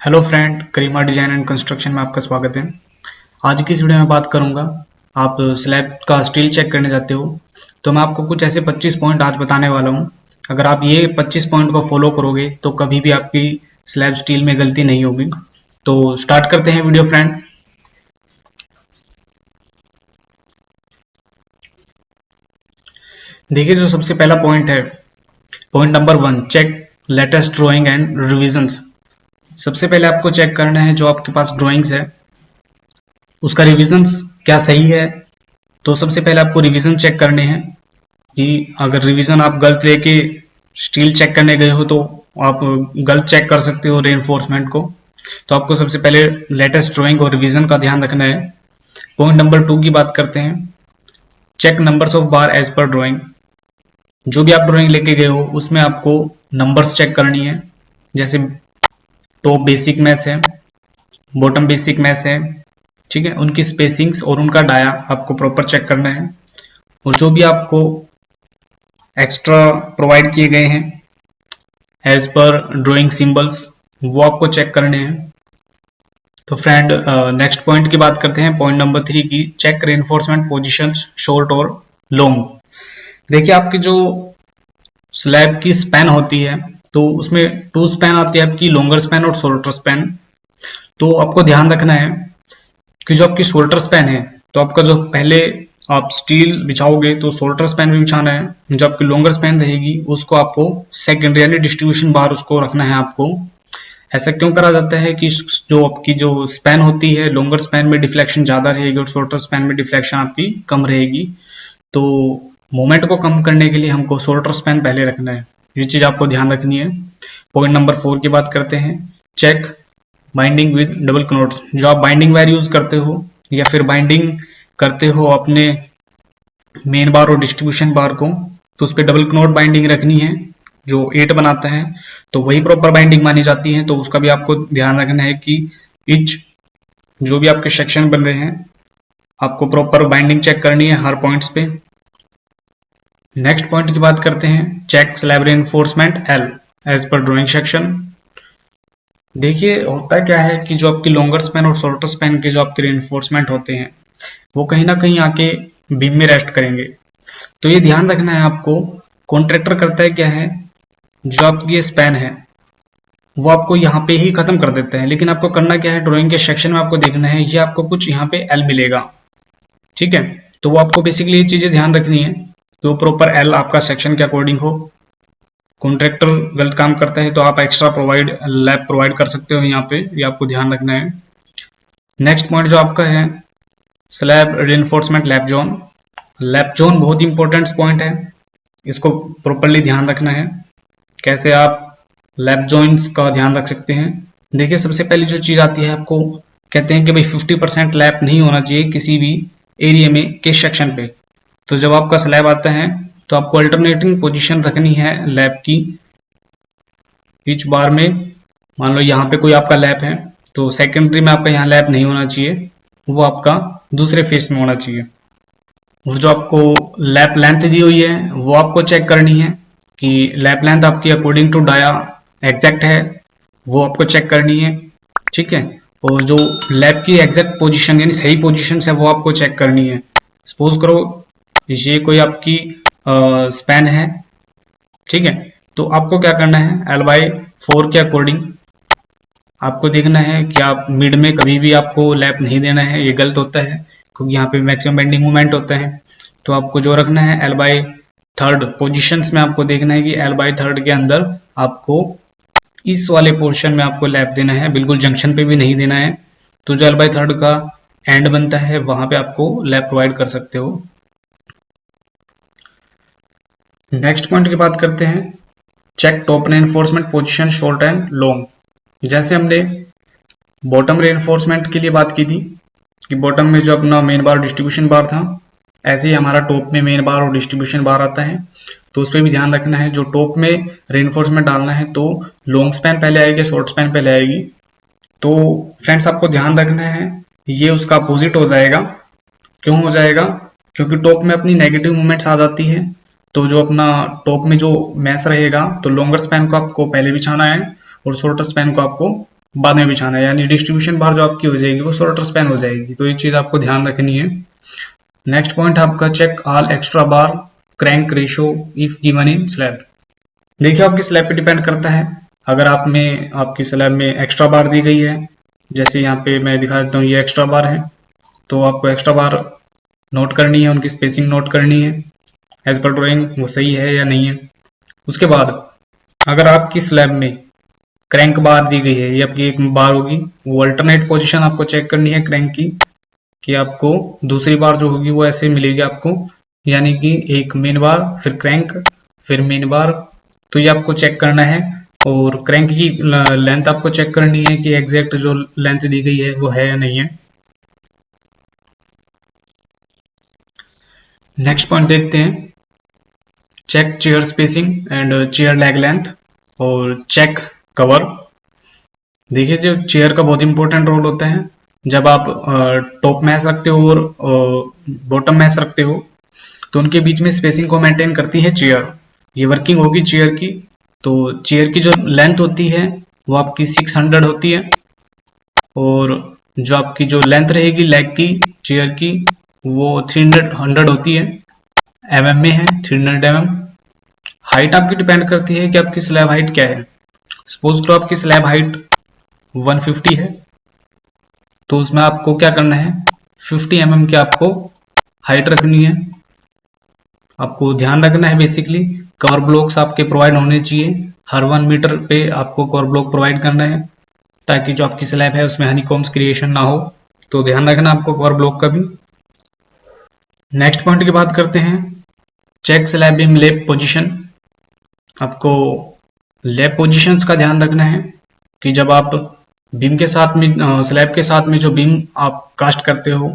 Hello friend, Karima design and construction में आपका स्वागत है। आज की इस वीडियो में बात करूंगा। आप स्लैब का स्टील चेक करने जाते हो तो मैं आपको कुछ ऐसे 25 पॉइंट आज बताने वाला हूं। अगर आप ये 25 पॉइंट को फॉलो करोगे तो कभी भी आपकी स्लैब स्टील में गलती नहीं होगी। तो स्टार्ट करते हैं वीडियो फ्रेंड। देखिए, जो सबसे पहला पॉइंट है, point number 1, check latest drawing and revisions. सबसे पहले आपको चेक करना है जो आपके पास ड्राइंग्स है उसका रिविजन्स क्या सही है। तो सबसे पहले आपको रिवीजन चेक करने हैं कि अगर रिवीजन आप गलत लेके स्टील चेक करने गए हो तो आप गलत चेक कर सकते हो रेनफोर्समेंट को। तो आपको सबसे पहले लेटेस्ट ड्राइंग और रिवीजन का ध्यान रखना है। पॉइंट नंबर 2 की बात करते हैं। Check numbers of bar as per drawing. जो भी आप ड्राइंग लेके गए हो उसमें आपको नंबर्स चेक करनी है। जैसे टॉप बेसिक मैच है, बॉटम बेसिक मैच है, ठीक है, उनकी स्पेसिंग्स और उनका डाया आपको प्रॉपर चेक करना है। और जो भी आपको एक्स्ट्रा प्रोवाइड किए गए हैं एज पर ड्राइंग सिंबल्स, वो आपको चेक करने हैं। तो फ्रेंड, नेक्स्ट पॉइंट की बात करते हैं, पॉइंट नंबर 3 की। चेक रेनफोर्समेंट पोजीशंस शॉर्ट और लॉन्ग। देखिए, आपकी जो स्लैब की स्पैन होती है तो उसमें 2 स्पैन आती है आपकी, लॉन्गर स्पैन और शॉर्टर स्पैन। तो आपको ध्यान रखना है कि जो आपकी शोल्डर स्पैन है तो आपका जो पहले आप स्टील बिछाओगे तो शोल्डर स्पैन भी बिछाना है। जो आपकी लॉन्गर स्पैन रहेगी उसको आपको सेकेंडरी यानी डिस्ट्रीब्यूशन बार उसको रखना है आपको। ऐसा क्यों करा जाता है कि जो आपकी जो स्पैन होती है, लॉन्गर स्पैन में डिफ्लेक्शन ज्यादा रहेगी और शोल्डर स्पैन में डिफ्लेक्शन आपकी कम रहेगी। तो मोमेंट को कम करने के लिए हमको शोल्डर स्पैन पहले रखना है। ये चीज आपको ध्यान रखनी है। पॉइंट नंबर 4 की बात करते हैं। Check binding with double knot. जो आप बाइंडिंग वायर यूज करते हो या फिर बाइंडिंग करते हो अपने मेन बार और डिस्ट्रीब्यूशन बार को, तो उस पर डबल क्नोट बाइंडिंग रखनी है जो 8 बनाता है, तो वही प्रॉपर बाइंडिंग मानी जाती है। तो उसका भी आपको ध्यान रखना है कि ईच जो भी आपके सेक्शन बन रहे हैं आपको प्रॉपर बाइंडिंग चेक करनी है हर पॉइंट्स पे। नेक्स्ट पॉइंट की बात करते हैं। Check slab reinforcement L as per drawing section. देखिए, होता क्या है कि जो आपकी लॉन्गर स्पैन और शॉर्टर स्पैन के जो आपके रेनफोर्समेंट होते हैं वो कहीं ना कहीं आके बीम में रेस्ट करेंगे। तो ये ध्यान रखना है आपको। कॉन्ट्रैक्टर करता है क्या है, जो आपकी ये स्पैन है वो आपको यहाँ पे ही खत्म कर देता है, लेकिन आपको करना क्या है, ड्राइंग के सेक्शन में आपको देखना है ये आपको कुछ यहाँ पे एल मिलेगा, ठीक है। तो वो आपको बेसिकली ये चीजें ध्यान रखनी है कि वो प्रॉपर एल आपका सेक्शन के अकॉर्डिंग हो। कॉन्ट्रैक्टर गलत काम करता है तो आप एक्स्ट्रा लैब प्रोवाइड कर सकते हो यहाँ पे, ये आपको ध्यान रखना है। नेक्स्ट पॉइंट जो आपका है, slab reinforcement lab zone. Lab zone बहुत इंपॉर्टेंट पॉइंट है, इसको प्रॉपरली ध्यान रखना है। कैसे आप लैब जोइंट्स का ध्यान रख सकते हैं। देखिए, सबसे पहली जो चीज आती है, आपको कहते हैं कि भाई 50% लैब नहीं होना चाहिए किसी भी एरिया में किस सेक्शन पे। तो जब आपका स्लैब आता है तो आपको अल्टरनेटिंग पोजीशन रखनी है लैब की ईच बार में। मान लो यहाँ पे कोई आपका लैब है तो सेकेंडरी में आपका यहाँ लैब नहीं होना चाहिए, वो आपका दूसरे फेस में होना चाहिए। वो जो आपको लैब लेंथ दी हुई है वो आपको चेक करनी है कि लैब लेंथ आपकी अकॉर्डिंग टू डाया एग्जैक्ट है, वो आपको चेक करनी है, ठीक है। और जो लैब की एग्जैक्ट पोजीशन यानी सही पोजीशन है वो आपको चेक करनी है। सपोज करो ये कोई आपकी स्पैन है, ठीक है, तो आपको क्या करना है, L/4 के अकॉर्डिंग आपको देखना है कि आप मिड में कभी भी आपको लैप नहीं देना है, ये गलत होता है क्योंकि यहाँ पे मैक्सिमम बेंडिंग मूवमेंट होता है। तो आपको जो रखना है L/3 पोजीशंस में आपको देखना है कि L/3 के अंदर आपको इस वाले पोर्शन में आपको लैप देना है, बिल्कुल जंक्शन पे भी नहीं देना है। तो जो L/3 का एंड बनता है वहां पे आपको लैप प्रोवाइड कर सकते हो। नेक्स्ट पॉइंट की बात करते हैं। Check top reinforcement position short and long. जैसे हमने बॉटम रेनफोर्समेंट के लिए बात की थी कि बॉटम में जो अपना मेन बार डिस्ट्रीब्यूशन बार था, ऐसे ही हमारा टॉप में मेन बार और डिस्ट्रीब्यूशन बार आता है। तो उस पर भी ध्यान रखना है। जो टॉप में रेनफोर्समेंट डालना है तो लॉन्ग स्पैन पहले आएगी, शॉर्ट स्पैन पहले आएगी। तो फ्रेंड्स, आपको ध्यान रखना है ये उसका अपोजिट हो जाएगा। क्यों हो जाएगा, क्योंकि टॉप में अपनी नेगेटिव मूवमेंट्स आ जाती है। तो जो अपना टॉप में जो मैस रहेगा तो लॉन्गर स्पैन को आपको पहले बिछाना है और शॉर्टर स्पैन को आपको बाद में बिछाना है, यानी डिस्ट्रीब्यूशन बार जो आपकी हो जाएगी वो शॉर्टर स्पैन हो जाएगी। तो ये चीज आपको ध्यान रखनी है। नेक्स्ट पॉइंट आपका check all extra bar crank ratio if given in slab. देखिए आपकी स्लैब पे डिपेंड करता है। अगर आप में आपकी स्लैब में एक्स्ट्रा बार दी गई है, जैसे यहाँ पे मैं दिखा देता हूँ, ये एक्स्ट्रा बार है, तो आपको एक्स्ट्रा बार नोट करनी है, उनकी स्पेसिंग नोट करनी है एज पर ड्राइंग, वो सही है या नहीं है। उसके बाद अगर आपकी स्लैब में क्रैंक बार दी गई है, ये आपकी एक बार होगी, वो अल्टरनेट पोजीशन आपको चेक करनी है क्रैंक की, कि आपको दूसरी बार जो होगी वो ऐसे मिलेगी आपको, यानी कि एक मेन बार फिर क्रैंक फिर मेन बार, तो ये आपको चेक करना है। और क्रैंक की लेंथ आपको चेक करनी है कि एग्जैक्ट जो लेंथ दी गई है वो है या नहीं है। नेक्स्ट पॉइंट देखते हैं, check chair spacing and chair leg length और चेक कवर। देखिए जो चेयर का बहुत इंपॉर्टेंट रोल होता है, जब आप टॉप मैच रखते हो और बॉटम मैच रखते हो तो उनके बीच में स्पेसिंग को मेंटेन करती है चेयर। ये वर्किंग होगी चेयर की, तो चेयर की जो लेंथ होती है वो आपकी 600 होती है, और जो आपकी जो लेंथ रहेगी लेग की चेयर की वो 300 होती है, mm में है 300 mm। हाइट आपकी डिपेंड करती है कि आपकी स्लैब हाइट क्या है। सपोज तो आपकी स्लैब हाइट 150 है, तो उसमें आपको क्या करना है, 50 mm की आपको हाइट रखनी है। आपको ध्यान रखना है बेसिकली कवर ब्लॉक्स आपके प्रोवाइड होने चाहिए, हर 1 मीटर पे आपको कवर ब्लॉक प्रोवाइड करना है, ताकि जो आपकी स्लैब है उसमें हनीकॉम्स क्रिएशन ना हो। तो ध्यान रखना आपको कवर ब्लॉक का भी। नेक्स्ट पॉइंट की बात करते हैं, चेक स्लैब बीम लेप पोजीशन। आपको लेप पोजीशंस का ध्यान रखना है कि जब आप बीम के साथ में स्लैब के साथ में जो बीम आप कास्ट करते हो,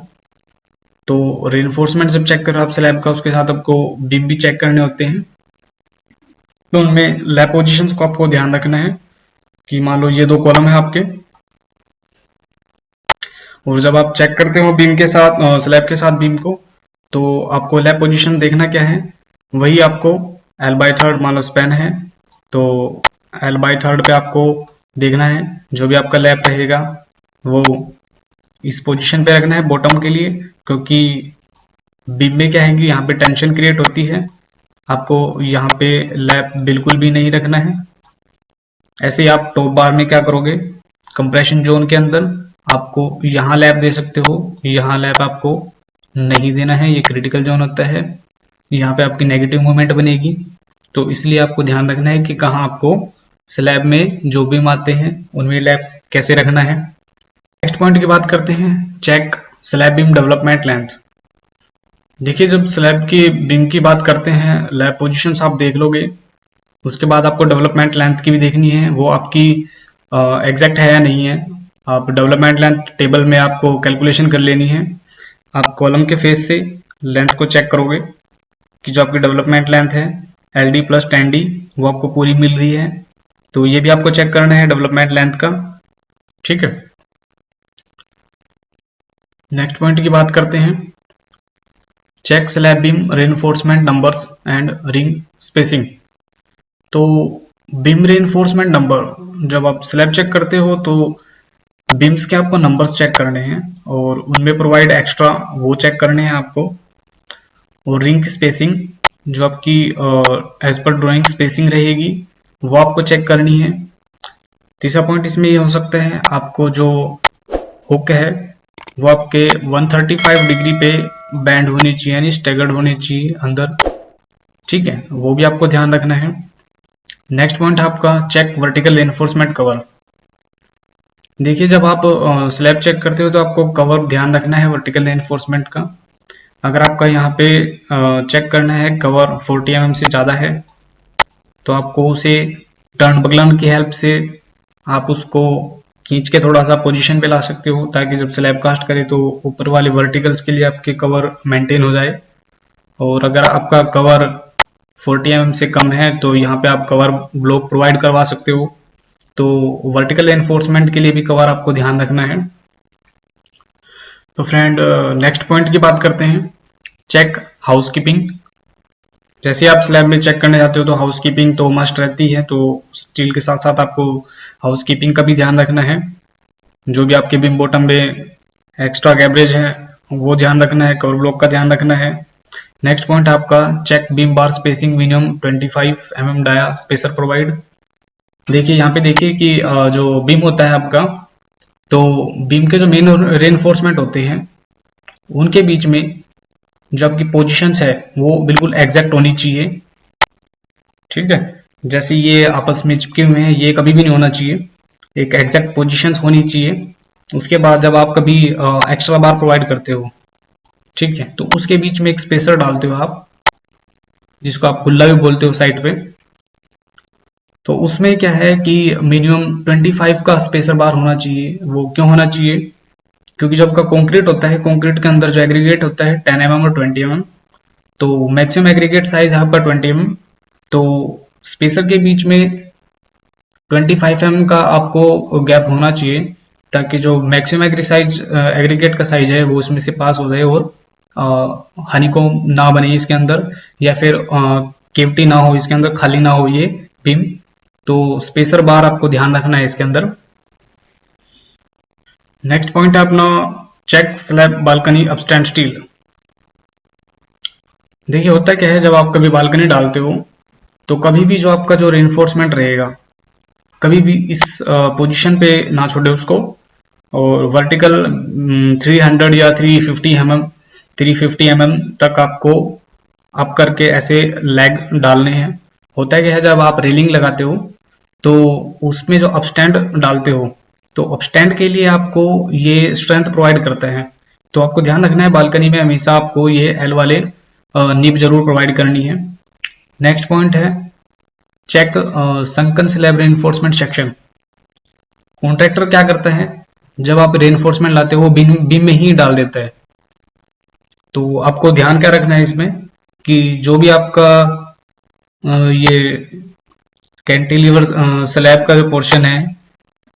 तो रेनफोर्समेंट जब चेक कर रहे हो आप स्लैब का, उसके साथ आपको बीम भी चेक करने होते हैं, तो उनमें लैप पोजीशंस को आपको ध्यान रखना है कि मान लो ये 2 कॉलम है आपके, और जब आप चेक करते हो बीम के साथ स्लैब के साथ बीम को, तो आपको लैप पोजीशन देखना क्या है, वही आपको L/3 मान लो स्पैन है, तो L/3 पे आपको देखना है जो भी आपका लैप रहेगा वो इस पोजीशन पे रखना है बॉटम के लिए, क्योंकि बीम में क्या है कि यहाँ पे टेंशन क्रिएट होती है, आपको यहाँ पे लैप बिल्कुल भी नहीं रखना है। ऐसे ही आप टॉप बार में क्या करोगे, कंप्रेशन जोन के अंदर आपको यहाँ लैप दे सकते हो, यहाँ लैप आपको नहीं देना है, ये क्रिटिकल जोन होता है, यहाँ पे आपकी नेगेटिव मूवमेंट बनेगी। तो इसलिए आपको ध्यान रखना है कि कहाँ आपको स्लैब में जो बीम आते हैं उनमें लैप कैसे रखना है। नेक्स्ट पॉइंट की बात करते हैं, check slab beam development length. देखिए जब स्लैब की बीम की बात करते हैं, लैप पोजीशंस आप देख लोगे, उसके बाद आपको डेवलपमेंट लेंथ की भी देखनी है, वो आपकी एग्जैक्ट है या नहीं है। आप डेवलपमेंट लेंथ टेबल में आपको कैलकुलेशन कर लेनी है। आप कॉलम के फेस से लेंथ को चेक करोगे कि जो आपकी डेवलपमेंट लेंथ है LD + 10D वो आपको पूरी मिल रही है, तो ये भी आपको चेक करना है डेवलपमेंट लेंथ का, ठीक है। नेक्स्ट पॉइंट की बात करते हैं, check slab beam reinforcement numbers and ring spacing. तो बीम रेनफोर्समेंट नंबर, जब आप स्लैब चेक करते हो तो बीम्स के आपको नंबर्स चेक करने हैं और उनमें प्रोवाइड एक्स्ट्रा वो चेक करने हैं आपको, और रिंग स्पेसिंग जो आपकी एज पर ड्राइंग स्पेसिंग रहेगी वो आपको चेक करनी है। तीसरा पॉइंट इसमें ये हो सकता है, आपको जो हुक है वो आपके 135 डिग्री पे बैंड होनी चाहिए, यानी स्टेगर्ड होनी चाहिए अंदर, ठीक है, वो भी आपको ध्यान रखना है। नेक्स्ट पॉइंट आपका चेक वर्टिकल रेनफोर्समेंट कवर। देखिए जब आप स्लैब चेक करते हो तो आपको कवर ध्यान रखना है वर्टिकल रेनफोर्समेंट का। अगर आपका यहाँ पे चेक करना है कवर 40 mm से ज़्यादा है, तो आपको उसे टर्न बगलन की हेल्प से आप उसको खींच के थोड़ा सा पोजीशन पे ला सकते हो, ताकि जब स्लैब कास्ट करे तो ऊपर वाले वर्टिकल्स के लिए आपके कवर मेंटेन हो जाए। और अगर आपका कवर 40 mm से कम है तो यहाँ पे आप कवर ब्लॉक प्रोवाइड करवा सकते हो, तो वर्टिकल एनफोर्समेंट के लिए भी कवर आपको ध्यान रखना है। तो फ्रेंड नेक्स्ट पॉइंट की बात करते हैं, चेक हाउसकीपिंग। जैसे आप स्लैब में चेक करने जाते हो तो हाउसकीपिंग तो मस्ट रहती है, तो स्टील के साथ साथ आपको हाउसकीपिंग का भी ध्यान रखना है। जो भी आपके बीम बॉटम में एक्स्ट्रा गैबरेज है वो ध्यान रखना है, कवर ब्लॉक का ध्यान रखना है। नेक्स्ट पॉइंट आपका check beam bar spacing minimum 25 mm dia spacer provide. देखिए यहाँ पे देखिए कि जो बीम होता है आपका, तो बीम के जो मेन रेनफोर्समेंट होते हैं उनके बीच में जो आपकी पोजीशंस है वो बिल्कुल एग्जैक्ट होनी चाहिए। ठीक है, जैसे ये आपस में चिपके हुए हैं ये कभी भी नहीं होना चाहिए, एक एग्जैक्ट पोजीशंस होनी चाहिए। उसके बाद जब आप कभी एक्स्ट्रा बार प्रोवाइड करते हो, ठीक है, तो उसके बीच में एक स्पेसर डालते हो आप, जिसको आप खुला भी बोलते हो साइड पे। तो उसमें क्या है कि मिनिमम 25 का स्पेसर बार होना चाहिए। वो क्यों होना चाहिए? क्योंकि जब आपका कंक्रीट होता है, कंक्रीट के अंदर जो एग्रीगेट होता है 10 mm और 20 mm, तो मैक्सिमम एग्रीगेट साइज है आपका 20 mm, तो स्पेसर के बीच में 25 mm का आपको गैप होना चाहिए, ताकि जो मैक्सिमम एग्रीगेट का साइज है वो उसमें से पास हो जाए और हनीकॉम्ब ना बने इसके अंदर, या फिर केविटी ना हो इसके अंदर, खाली ना हो ये बीम। तो स्पेसर बार आपको ध्यान रखना है इसके अंदर। नेक्स्ट पॉइंट है अपना चेक स्लैब बालकनी अपस्टैंड स्टील। देखिए होता क्या है, जब आप कभी बालकनी डालते हो तो कभी भी जो आपका जो रेनफोर्समेंट रहेगा कभी भी इस पोजीशन पे ना छोड़े उसको, और वर्टिकल 300 या 350 mm तक आपको अप करके ऐसे लैग डालने हैं। होता है क्या है, जब आप रेलिंग लगाते हो तो उसमें जो अपस्टैंड डालते हो, तो अपस्टैंड के लिए आपको ये स्ट्रेंथ प्रोवाइड करता है। तो आपको ध्यान रखना है बालकनी में हमेशा आपको ये एल वाले निब जरूर प्रोवाइड करनी है। नेक्स्ट पॉइंट है check sunken slab reinforcement section. Contractor क्या करता है, जब आप रेनफोर्समेंट लाते हो बीम में ही डाल देता है। तो आपको ध्यान क्या रखना है इसमें कि जो भी आपका ये कैंटिलीवर स्लैब का जो पोर्शन है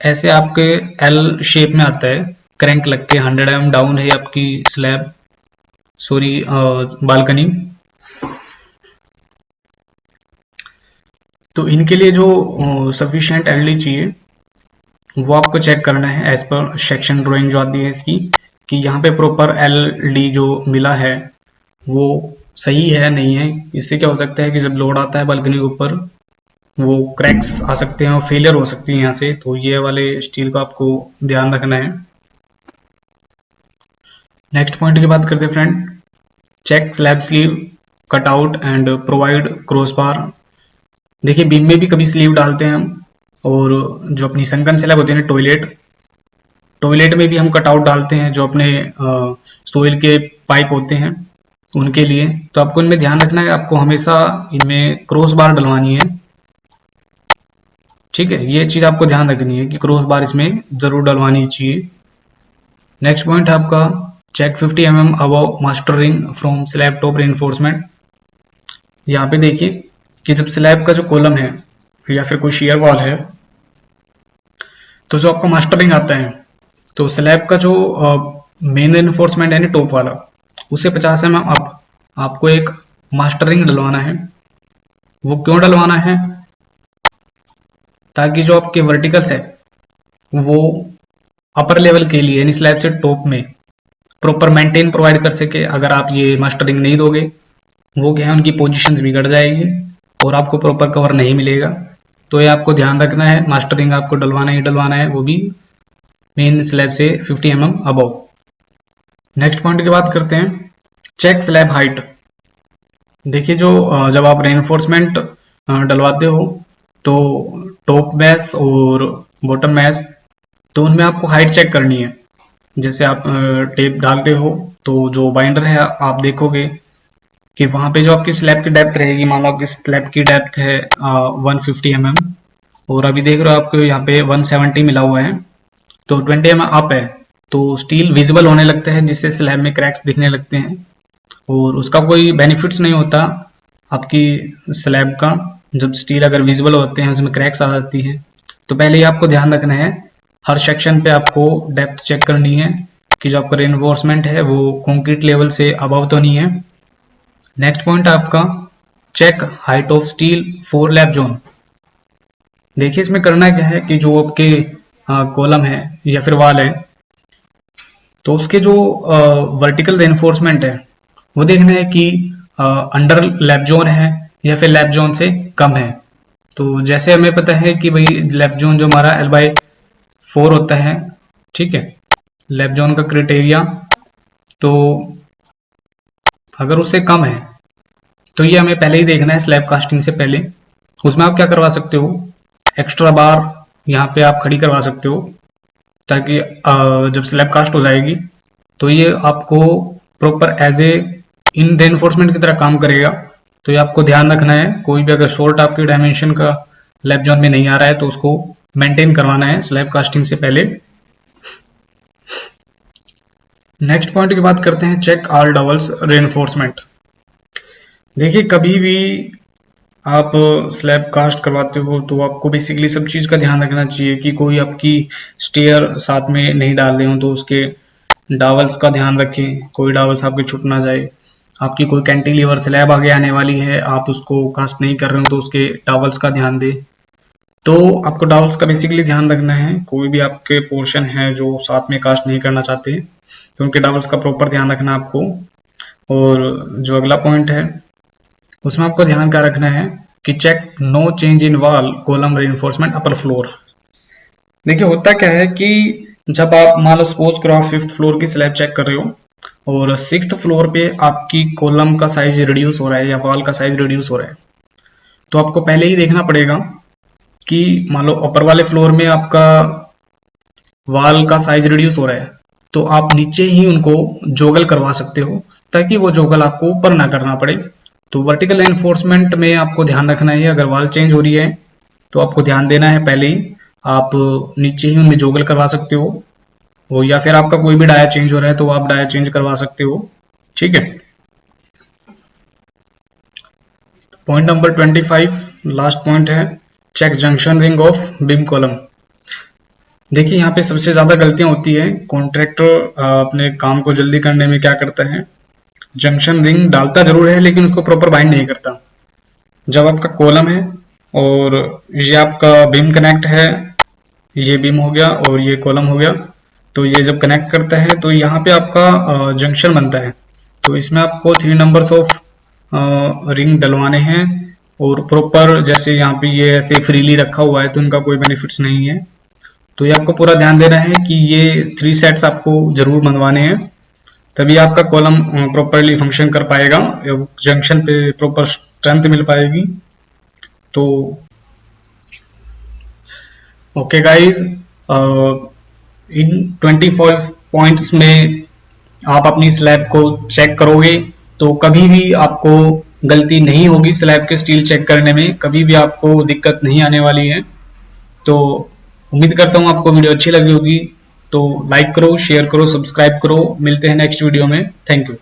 ऐसे आपके एल शेप में आता है, क्रैंक लग के 100 mm डाउन है आपकी स्लैब, सॉरी बालकनी। तो इनके लिए जो सफिशिएंट एलडी चाहिए वो आपको चेक करना है एज पर सेक्शन ड्राइंग जो आती है इसकी, कि यहाँ पे प्रॉपर एलडी जो मिला है वो सही है नहीं है। इससे क्या हो सकता है कि जब लोड आता है बालकनी के ऊपर वो क्रैक्स आ सकते हैं और फेलियर हो सकती है यहाँ से। तो ये वाले स्टील को आपको ध्यान रखना है। नेक्स्ट पॉइंट की बात करते हैं friend, check slab sleeve cut out and provide cross bar. देखिए बीम में भी कभी स्लीव डालते हैं हम, और जो अपनी संकन स्लैब होती है ना टॉयलेट में भी हम कटआउट डालते हैं, जो अपने सोइल के पाइप होते हैं उनके लिए। तो आपको इनमें ध्यान रखना है, आपको हमेशा इनमें क्रॉस बार डलवानी है। ठीक है, ये चीज आपको ध्यान रखनी है कि क्रॉस बार इसमें जरूर डलवानी चाहिए। नेक्स्ट पॉइंट है आपका check 50 mm above master ring from slab top reinforcement. यहाँ पे देखिए कि जब स्लैब का जो कॉलम है या फिर कोई शेयर वॉल है, तो जो आपका मास्टर रिंग आता है, तो स्लैब का जो मेन रेनफोर्समेंट है ना टॉप वाला, उसे 50 mm अप आपको एक मास्टर रिंग डलवाना है। वो क्यों डलवाना है? ताकि जो आपके वर्टिकल्स है वो अपर लेवल के लिए यानी स्लैब से टॉप में प्रॉपर मेंटेन प्रोवाइड कर सके। अगर आप ये मास्टरिंग नहीं दोगे, वो क्या है उनकी पोजीशंस बिगड़ जाएगी और आपको प्रॉपर कवर नहीं मिलेगा। तो ये आपको ध्यान रखना है, मास्टरिंग आपको डलवाना ही डलवाना है, वो भी मेन स्लैब से 50 mm अबव। नेक्स्ट पॉइंट की बात करते हैं, चेक स्लैब हाइट। देखिए जो जब आप रेनफोर्समेंट डलवाते हो तो टॉप मैस और बॉटम मैस, तो उनमें आपको हाइट चेक करनी है। जैसे आप टेप डालते हो तो जो बाइंडर है आप देखोगे कि वहां पे जो आपकी स्लैब की डेप्थ रहेगी, मान लो आपकी स्लैब की डेप्थ है 150 mm और अभी देख रहे हो आपको यहाँ पे 170 मिला हुआ है, तो 20 mm अप है, तो स्टील विजिबल होने लगता है जिससे स्लैब में क्रैक्स दिखने लगते हैं और उसका कोई बेनिफिट्स नहीं होता आपकी स्लैब का। जब स्टील अगर विजिबल होते हैं उसमें क्रैक्स आ जाती है। तो पहले ही आपको ध्यान रखना है, हर सेक्शन पे आपको डेप्थ चेक करनी है कि जो आपका रेनफोर्समेंट है वो कंक्रीट लेवल से अबव तो नहीं है। नेक्स्ट पॉइंट आपका check height of steel for lap zone. देखिए इसमें करना क्या है कि जो आपके कॉलम है या फिर वाल है, तो उसके जो वर्टिकल रेनफोर्समेंट है वो देखना है कि अंडर लैप जोन है या फिर लैप जोन से कम है। तो जैसे हमें पता है कि भाई लैप जोन जो हमारा L/4 होता है, ठीक है, लैप जोन का क्राइटेरिया, तो अगर उससे कम है तो ये हमें पहले ही देखना है स्लैब कास्टिंग से पहले। उसमें आप क्या करवा सकते हो, एक्स्ट्रा बार यहाँ पे आप खड़ी करवा सकते हो, ताकि जब स्लैब कास्ट हो जाएगी तो ये आपको proper as a in reinforcement की तरह काम करेगा। तो ये आपको ध्यान रखना है, कोई भी अगर शॉर्ट आपकी डायमेंशन का लैप जोन में नहीं आ रहा है तो उसको मेंटेन करवाना है स्लैब कास्टिंग से पहले। नेक्स्ट पॉइंट की बात करते हैं, चेक ऑल डबल्स रेनफोर्समेंट। देखिए कभी भी आप स्लैब कास्ट करवाते हो तो आपको बेसिकली सब चीज़ का ध्यान रखना चाहिए कि कोई आपकी स्टेयर साथ में नहीं डाल रहे हो तो उसके डावल्स का ध्यान रखें, कोई डावल्स आपके छूट ना जाए। आपकी कोई कैंटिलीवर स्लैब आगे आने वाली है, आप उसको कास्ट नहीं कर रहे हो तो उसके डावल्स का ध्यान दें। तो आपको डावल्स का बेसिकली ध्यान रखना है, कोई भी आपके पोर्शन है जो साथ में कास्ट नहीं करना चाहते तो उनके डावल्स का प्रॉपर ध्यान रखना आपको। और जो अगला पॉइंट है उसमें आपको ध्यान क्या रखना है कि check no change in wall column reinforcement upper floor. देखिए होता क्या है कि जब आप मान लो सपोज करो आप 5th फ्लोर की स्लैब चेक कर रहे हो और 6th फ्लोर पे आपकी कॉलम का साइज रिड्यूस हो रहा है या वॉल का साइज रिड्यूस हो रहा है, तो आपको पहले ही देखना पड़ेगा कि मान लो अपर वाले फ्लोर में आपका वॉल का साइज रिड्यूस हो रहा है तो आप नीचे ही उनको जोगल करवा सकते हो ताकि वो जोगल आपको ऊपर ना करना पड़े। तो वर्टिकल एनफोर्समेंट में आपको ध्यान रखना है, अगर वॉल चेंज हो रही है तो आपको ध्यान देना है पहले ही, आप नीचे ही उनमें जोगल करवा सकते हो या फिर आपका कोई भी डाया चेंज हो रहा है तो आप डाया चेंज करवा सकते हो, ठीक है। पॉइंट नंबर 25 लास्ट पॉइंट है, check junction ring of beam column. देखिए यहाँ पे सबसे ज्यादा गलतियां होती है, कॉन्ट्रैक्टर अपने काम को जल्दी करने में क्या करता है, जंक्शन रिंग डालता जरूर है लेकिन उसको प्रॉपर बाइंड नहीं करता। जब आपका कॉलम है और ये आपका बीम कनेक्ट है, ये बीम हो गया और ये कॉलम हो गया, तो ये जब कनेक्ट करता है तो यहाँ पे आपका जंक्शन बनता है। तो इसमें आपको 3 नंबर्स ऑफ रिंग डलवाने हैं और प्रॉपर, जैसे यहाँ पे ये ऐसे फ्रीली रखा हुआ है तो इनका कोई बेनिफिट्स नहीं है। तो ये आपको पूरा ध्यान देना है कि ये 3 सेट्स आपको जरूर बनवाने हैं, तभी आपका कॉलम प्रॉपरली फंक्शन कर पाएगा, जंक्शन पे प्रॉपर स्ट्रेंथ मिल पाएगी। तो ओके गाइस, इन 25 पॉइंट्स में आप अपनी स्लैब को चेक करोगे तो कभी भी आपको गलती नहीं होगी, स्लैब के स्टील चेक करने में कभी भी आपको दिक्कत नहीं आने वाली है। तो उम्मीद करता हूँ आपको वीडियो अच्छी लगी होगी, तो लाइक करो, शेयर करो, सब्सक्राइब करो। मिलते हैं नेक्स्ट वीडियो में। Thank you.